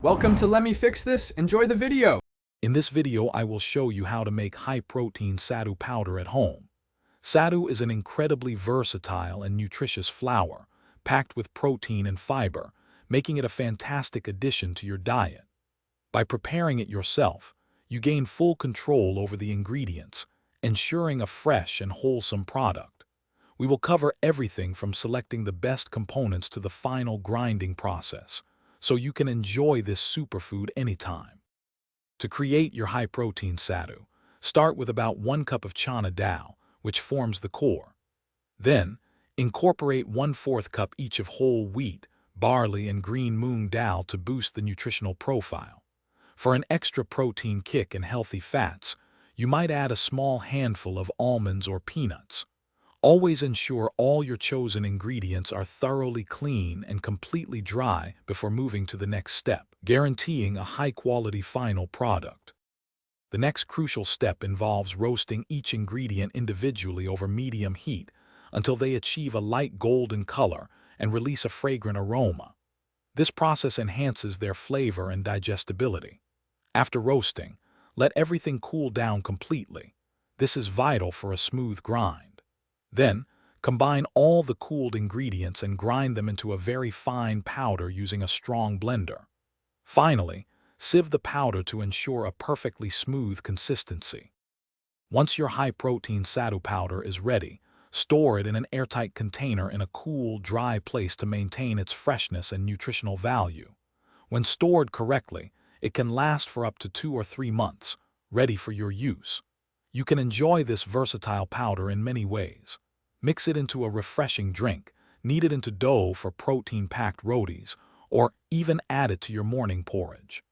Welcome to Let Me Fix This. Enjoy the video. In this video, I will show you how to make high-protein Sattu powder at home. Sattu is an incredibly versatile and nutritious flour, packed with protein and fiber, making it a fantastic addition to your diet. By preparing it yourself, you gain full control over the ingredients, ensuring a fresh and wholesome product. We will cover everything from selecting the best components to the final grinding process, so you can enjoy this superfood anytime. To create your high-protein Sattu, start with about 1 cup of chana dal, which forms the core. Then, incorporate 1/4 cup each of whole wheat, barley, and green moong dal to boost the nutritional profile. For an extra protein kick and healthy fats, you might add a small handful of almonds or peanuts. Always ensure all your chosen ingredients are thoroughly clean and completely dry before moving to the next step, guaranteeing a high-quality final product. The next crucial step involves roasting each ingredient individually over medium heat until they achieve a light golden color and release a fragrant aroma. This process enhances their flavor and digestibility. After roasting, let everything cool down completely. This is vital for a smooth grind. Then, combine all the cooled ingredients and grind them into a very fine powder using a strong blender. Finally, sieve the powder to ensure a perfectly smooth consistency. Once your high-protein Sattu powder is ready, store it in an airtight container in a cool, dry place to maintain its freshness and nutritional value. When stored correctly, it can last for up to 2 or 3 months, ready for your use. You can enjoy this versatile powder in many ways. Mix it into a refreshing drink, knead it into dough for protein-packed rotis, or even add it to your morning porridge.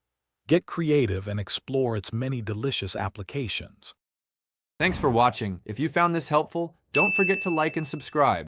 Get creative and explore its many delicious applications. Thanks for watching. If you found this helpful, don't forget to like and subscribe.